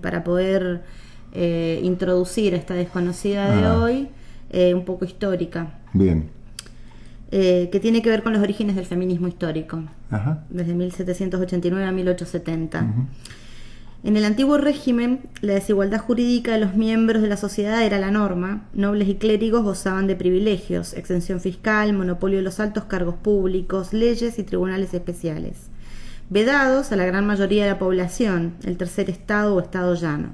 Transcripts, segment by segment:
para poder introducir a esta desconocida de hoy, un poco histórica. Bien. Que tiene que ver con los orígenes del feminismo histórico, desde 1789 a 1870. En el antiguo régimen, la desigualdad jurídica de los miembros de la sociedad era la norma. Nobles y clérigos gozaban de privilegios, exención fiscal, monopolio de los altos cargos públicos, leyes y tribunales especiales, vedados a la gran mayoría de la población, el tercer estado o estado llano.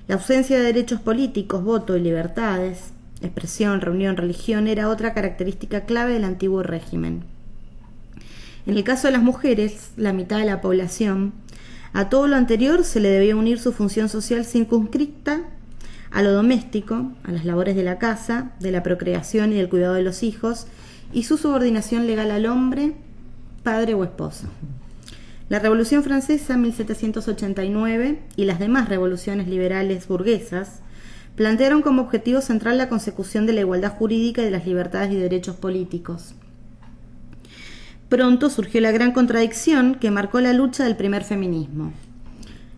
La ausencia de derechos políticos, voto y libertades, expresión, reunión, religión, era otra característica clave del antiguo régimen. En el caso de las mujeres, la mitad de la población, a todo lo anterior se le debía unir su función social circunscrita a lo doméstico, a las labores de la casa, de la procreación y del cuidado de los hijos, y su subordinación legal al hombre, padre o esposo. La Revolución Francesa, 1789, y las demás revoluciones liberales burguesas plantearon como objetivo central la consecución de la igualdad jurídica y de las libertades y derechos políticos. Pronto surgió la gran contradicción que marcó la lucha del primer feminismo.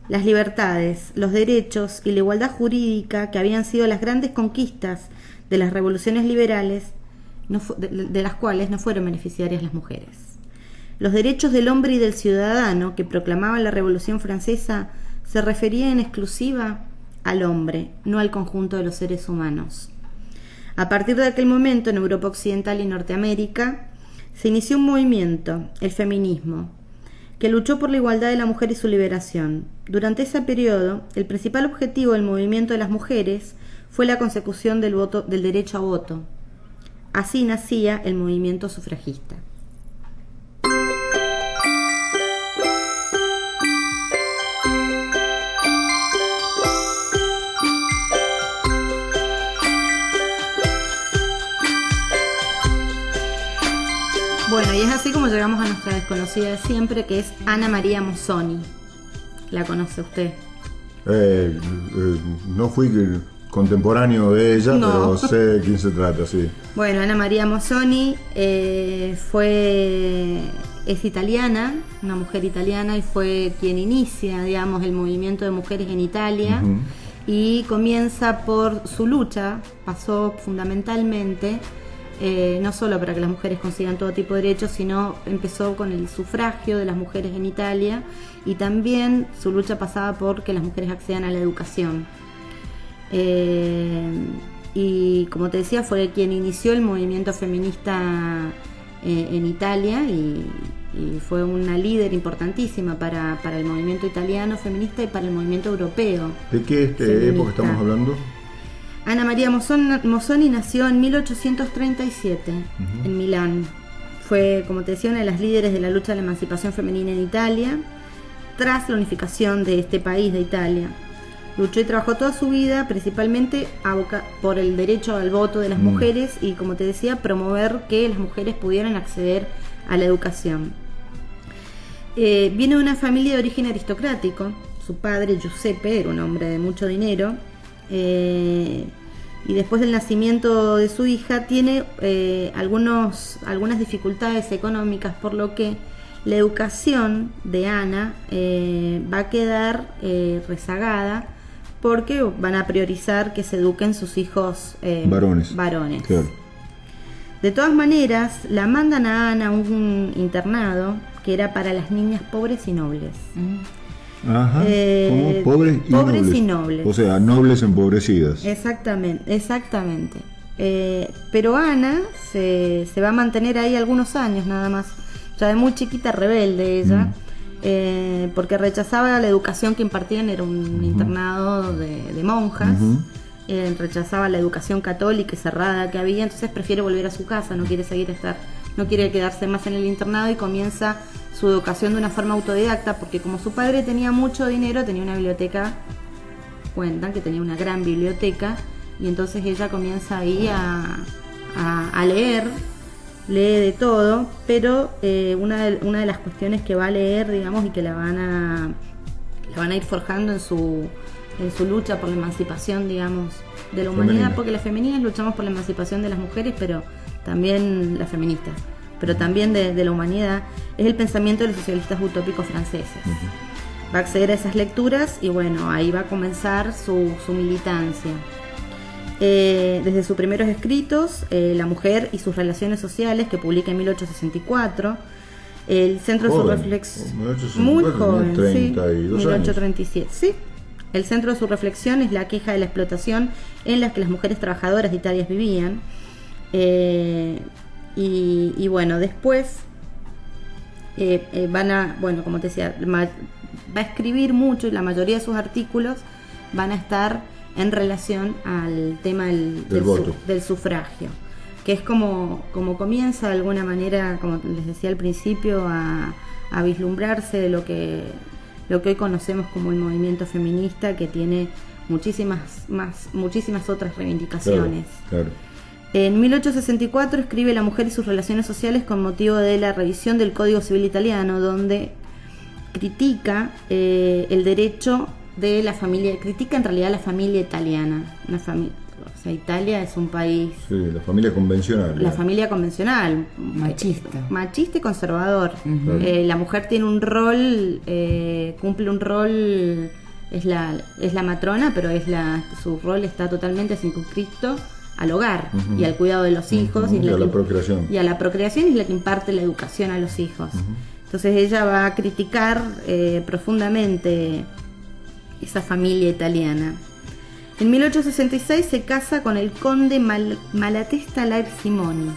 Las libertades, los derechos y la igualdad jurídica, que habían sido las grandes conquistas de las revoluciones liberales, de las cuales no fueron beneficiarias las mujeres. Los derechos del hombre y del ciudadano que proclamaba la Revolución Francesa se referían en exclusiva al hombre, no al conjunto de los seres humanos. A partir de aquel momento, en Europa Occidental y Norteamérica, se inició un movimiento, el feminismo, que luchó por la igualdad de la mujer y su liberación. Durante ese periodo, el principal objetivo del movimiento de las mujeres fue la consecución del derecho a voto. Así nacía el movimiento sufragista. Bueno, y es así como llegamos a nuestra desconocida de siempre, que es Ana María Mozzoni. ¿La conoce usted? No fui contemporáneo de ella, no, pero sé de quién se trata, sí. Bueno, Ana María Mozzoni es italiana, una mujer italiana, y fue quien inicia, digamos, el movimiento de mujeres en Italia. Y comienza por su lucha, pasó fundamentalmente no solo para que las mujeres consigan todo tipo de derechos, sino empezó con el sufragio de las mujeres en Italia, y también su lucha pasaba por que las mujeres accedan a la educación. Y como te decía, fue quien inició el movimiento feminista en Italia, y fue una líder importantísima para el movimiento italiano feminista y para el movimiento europeo. ¿De qué época estamos hablando? Ana María Mozzoni nació en 1837 en Milán. Fue, como te decía, una de las líderes de la lucha de la emancipación femenina en Italia, tras la unificación de este país, de Italia. Luchó y trabajó toda su vida principalmente por el derecho al voto de las mujeres y, como te decía, promover que las mujeres pudieran acceder a la educación. Viene de una familia de origen aristocrático. Su padre, Giuseppe, era un hombre de mucho dinero. Y después del nacimiento de su hija tiene algunas dificultades económicas, por lo que la educación de Ana va a quedar rezagada, porque van a priorizar que se eduquen sus hijos varones. Claro. De todas maneras, la mandan a Ana a un internado que era para las niñas pobres y nobles. Ajá, como pobres y nobles. O sea, nobles empobrecidas. Exactamente. Pero Ana se va a mantener ahí algunos años nada más. Ya de muy chiquita, rebelde ella, porque rechazaba la educación que impartían, era un internado de monjas. Rechazaba la educación católica y cerrada que había, entonces prefiere volver a su casa, no quiere quedarse más en el internado, y comienza su educación de una forma autodidacta, porque como su padre tenía mucho dinero, tenía una biblioteca, cuentan que tenía una gran biblioteca, y entonces ella comienza ahí a leer, lee de todo, pero una de las cuestiones que va a leer, digamos, y que la van a ir forjando en su lucha por la emancipación, digamos, de la humanidad, porque las feministas luchamos por la emancipación de las mujeres, pero también las feministas, pero también de la humanidad, es el pensamiento de los socialistas utópicos franceses. va a acceder a esas lecturas y bueno, ahí va a comenzar su militancia. Desde sus primeros escritos, La mujer y sus relaciones sociales, que publica en 1864, el centro de su reflexión, muy joven, 32 1837, sí. El centro de su reflexión es la queja de la explotación en la que las mujeres trabajadoras de Italia vivían. Y bueno, después como te decía, va a escribir mucho y la mayoría de sus artículos van a estar en relación al tema del sufragio, que es como comienza de alguna manera, como les decía al principio, a vislumbrarse de lo que hoy conocemos como el movimiento feminista, que tiene muchísimas otras reivindicaciones. Claro. En 1864 escribe La mujer y sus relaciones sociales con motivo de la revisión del Código Civil italiano, donde critica el derecho de la familia, critica en realidad la familia italiana. O sea, Italia es un país... Sí, la familia convencional. La familia convencional. Machista y conservador. Uh-huh. La mujer tiene un rol, cumple un rol, es la matrona, pero su rol está totalmente circunscrito al hogar, uh-huh, y al cuidado de los hijos, uh-huh, y a la procreación. Y a la procreación, es la que imparte la educación a los hijos. Uh-huh. Entonces ella va a criticar profundamente esa familia italiana. En 1866 se casa con el conde Malatesta Laersimoni.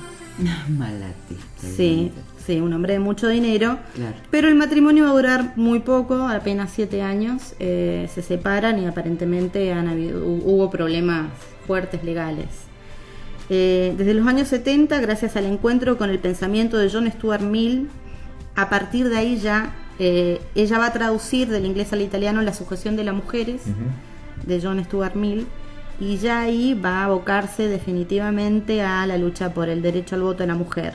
Malatesta. Sí, un hombre de mucho dinero. Claro. Pero el matrimonio va a durar muy poco, apenas 7 años. Se separan y aparentemente hubo problemas fuertes legales. Desde los años 70, gracias al encuentro con el pensamiento de John Stuart Mill, a partir de ahí ya ella va a traducir del inglés al italiano La sujeción de las mujeres, uh-huh, de John Stuart Mill, y ya ahí va a abocarse definitivamente a la lucha por el derecho al voto de la mujer.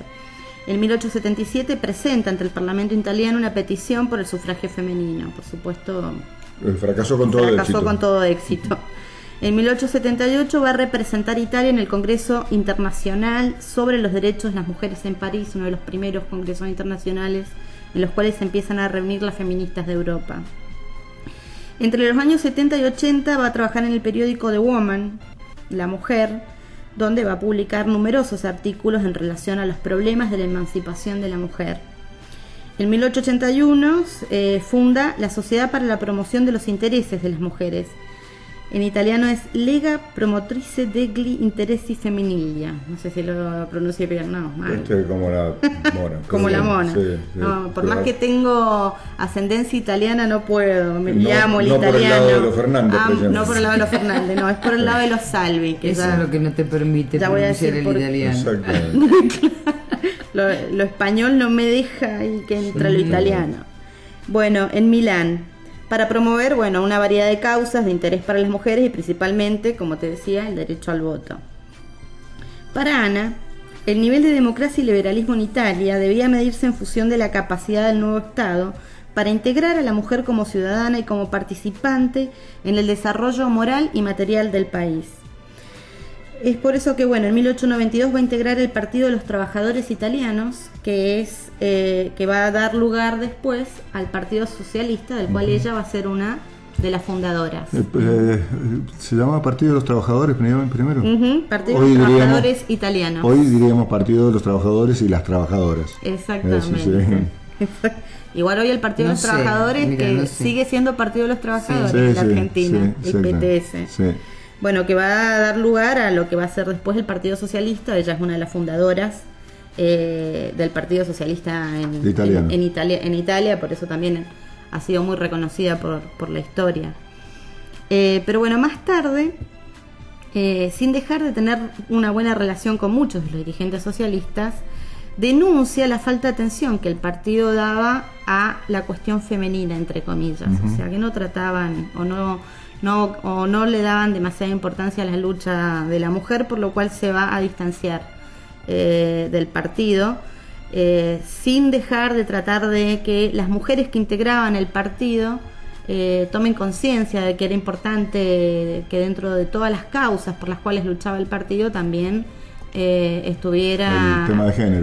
En 1877 presenta ante el Parlamento italiano una petición por el sufragio femenino. Por supuesto, fracasó con todo éxito. En 1878 va a representar Italia en el Congreso Internacional sobre los Derechos de las Mujeres en París, uno de los primeros congresos internacionales en los cuales se empiezan a reunir las feministas de Europa. Entre los años 70 y 80 va a trabajar en el periódico The Woman, La Mujer, donde va a publicar numerosos artículos en relación a los problemas de la emancipación de la mujer. En 1881 funda la Sociedad para la Promoción de los Intereses de las Mujeres. En italiano es Lega Promotrice degli Interessi Femminili. No sé si lo pronuncio bien, no. Como la mona. Como la mona. Sí, no, por más que tengo ascedencia italiana, no puedo. Llamo el italiano. No por el lado de los Fernández. No por el lado de los Fernández, no. Es por el lado de los Salvi. Que eso es lo que no te permite pronunciar el italiano. Exactamente. Lo español no me deja ahí que entre lo italiano. Bueno, en Milán, para promover una variedad de causas de interés para las mujeres y principalmente, como te decía, el derecho al voto. Para Ana, el nivel de democracia y liberalismo en Italia debía medirse en función de la capacidad del nuevo Estado para integrar a la mujer como ciudadana y como participante en el desarrollo moral y material del país. Es por eso que, en 1892 va a integrar el Partido de los Trabajadores Italianos, que va a dar lugar después al Partido Socialista, del cual ella va a ser una de las fundadoras. ¿Se llama Partido de los Trabajadores primero? Partido de los Trabajadores Italianos. Hoy diríamos Partido de los Trabajadores y las Trabajadoras. Exactamente. Igual hoy el Partido de los Trabajadores, sigue siendo Partido de los Trabajadores en la Argentina, el PTS. Sí. Bueno, que va a dar lugar a lo que va a ser después el Partido Socialista. Ella es una de las fundadoras del Partido Socialista en Italia, por eso también ha sido muy reconocida por la historia. Pero más tarde, sin dejar de tener una buena relación con muchos de los dirigentes socialistas, denuncia la falta de atención que el partido daba a la cuestión femenina, entre comillas. Uh-huh. O sea, que no trataban o no le daban demasiada importancia a la lucha de la mujer, por lo cual se va a distanciar del partido, sin dejar de tratar de que las mujeres que integraban el partido tomen conciencia de que era importante que dentro de todas las causas por las cuales luchaba el partido también estuviera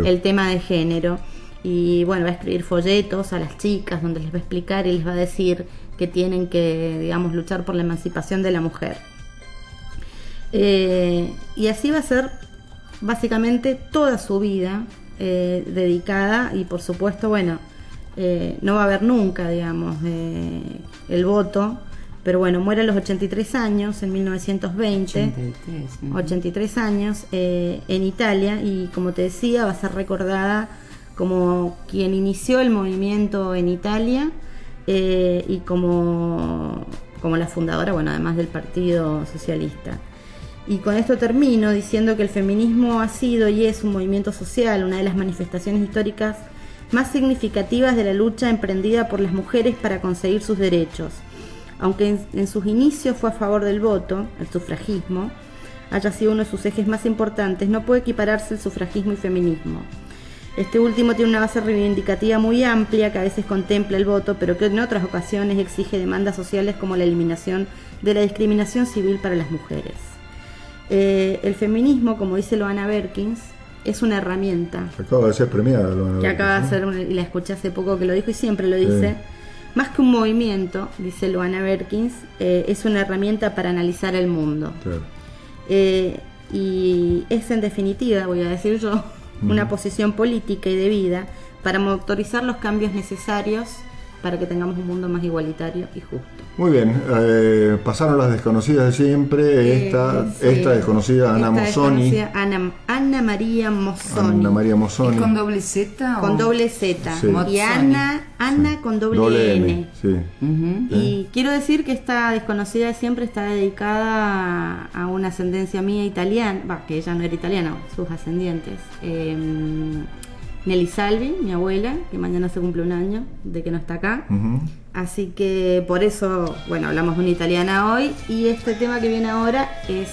el tema de género. y bueno, va a escribir folletos a las chicas donde les va a explicar y les va a decir que tienen que, digamos, luchar por la emancipación de la mujer. Y así va a ser básicamente toda su vida dedicada, y por supuesto, bueno, no va a haber nunca, digamos, el voto, pero bueno, muere a los 83 años, en 1920, 83 años, en Italia, y como te decía, va a ser recordada como quien inició el movimiento en Italia, y como la fundadora, bueno, además del Partido Socialista. Y con esto termino diciendo que el feminismo ha sido y es un movimiento social, una de las manifestaciones históricas más significativas de la lucha emprendida por las mujeres para conseguir sus derechos. Aunque en sus inicios fue a favor del voto, el sufragismo haya sido uno de sus ejes más importantes, no puede equipararse el sufragismo y feminismo. Este último tiene una base reivindicativa muy amplia que a veces contempla el voto, pero que en otras ocasiones exige demandas sociales como la eliminación de la discriminación civil para las mujeres. El feminismo, como dice Loana Berkins, es una herramienta. Acaba de ser premiada Loana Berkins. Que acaba de ser, y la escuché hace poco que lo dijo y siempre lo dice. Más que un movimiento, dice Loana Berkins, es una herramienta para analizar el mundo. Claro. Y es en definitiva, voy a decir yo, una posición política y de vida para motorizar los cambios necesarios para que tengamos un mundo más igualitario y justo. Muy bien, pasaron las desconocidas de siempre, esta desconocida Ana Mozzoni. Ana María Mozzoni. Ana María Mozzoni. ¿Es con doble Z? Con doble Z. Sí. Y Ana con doble N. Sí. Y quiero decir que esta desconocida de siempre está dedicada a una ascendencia mía italiana, que ella no era italiana, sus ascendientes. Nelly Salvi, mi abuela, que mañana se cumple un año de que no está acá. Así que por eso, bueno, hablamos de una italiana hoy, y este tema que viene ahora es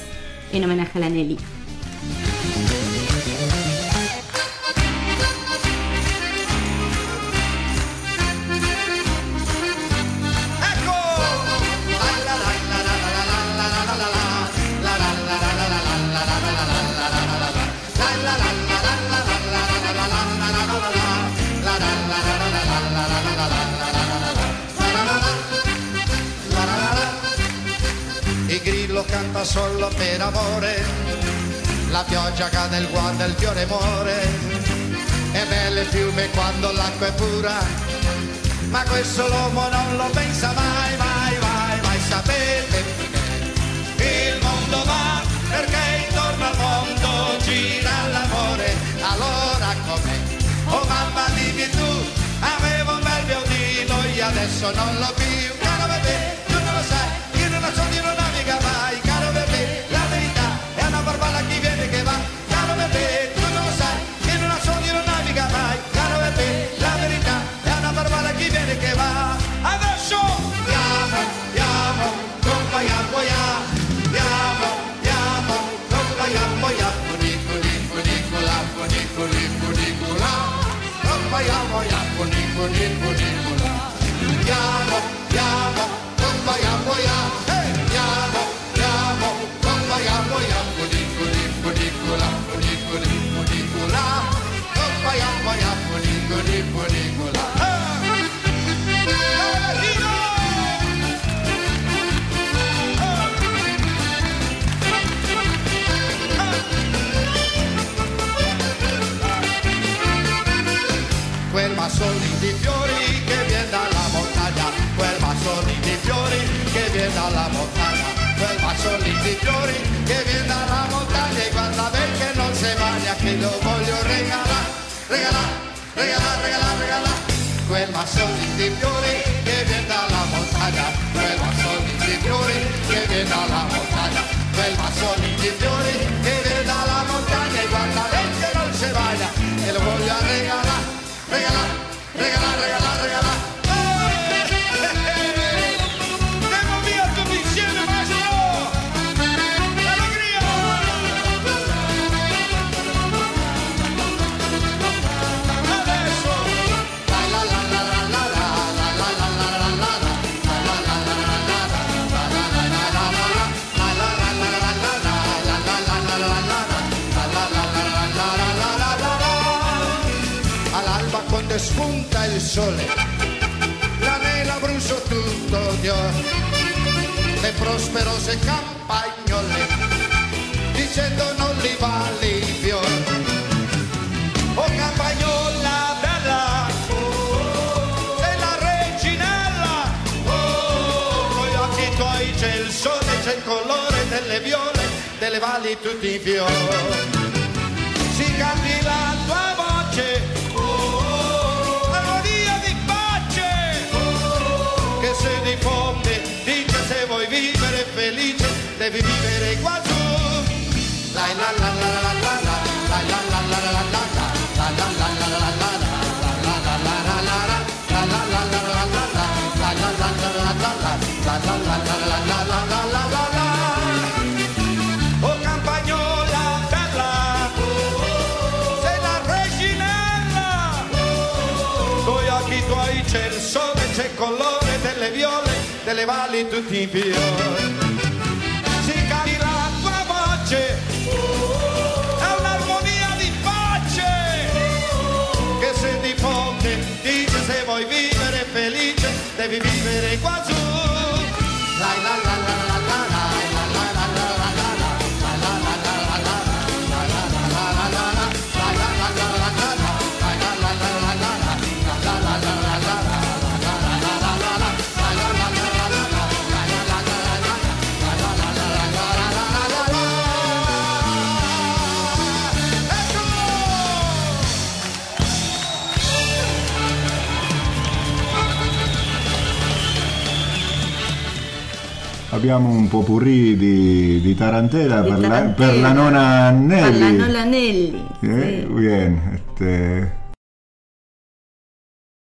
en homenaje a la Nelly. Canta solo per amore, la pioggia cade, il guado, il fiore muore, è bello il fiume quando l'acqua è pura, ma questo l'uomo non lo pensa mai, mai, sapete perché il mondo va, perché intorno al mondo gira l'amore, allora com'è? Oh mamma dimmi tu, avevo un bel violino e adesso non l'ho più, caro bebè, tu non lo sai, io non lo so, io non naviga mai, caro bebè, la verità è una barbara chi viene che va, caro bebè, tu non lo sai, io non lo so, io non naviga mai, caro bebè, la verità è una barbara chi viene che va, adesso andiamo, compagniamo, funicola, compagniamo, funicola, andiamo, compagniamo, quel massone di fiori che viene dalla montagna, quel massone di fiori che viene dalla montagna, quel massone di fiori che viene dalla montagna, e guarda perché non si magna, che lo voglio regalare, quel massone di fiori che viene dalla montagna, quel massone di fiori che viene dalla montagna, quel massone di fiori che viene dalla montagna, e guarda perché non si magna, che lo voglio regalare. Regalare. Andiamo via tutti insieme, maestro! Allegria! Adesso! La la la la la la la la la spunta il sole, la nera brucio tutto Dio, le prosperose campagnole, dicendo non li vali i fiori. Oh campagnola bella, sei la reginella, con gli occhi tuoi c'è il sole, c'è il colore delle viole, delle valli tutti i fiori. Si canti la tua voce, armonia di pace, che se diffonde, dice se vuoi vivere felice, devi vivere qua su. La la la la la la la la la la la la la oh campagnola bella, sei la reginella, coi occhi tuoi c'è il sole, c'è il colore delle viole, delle valli tutti i fiori. Si cadi la tua voce, è un'armonia di pace, che se diffonde, dice se vuoi vivere felice, devi vivere qua su. La la la la la la la la la la Abbiamo un popurrí di tarantela per la nonna Nelly. Per la nonna Nelly. Bien,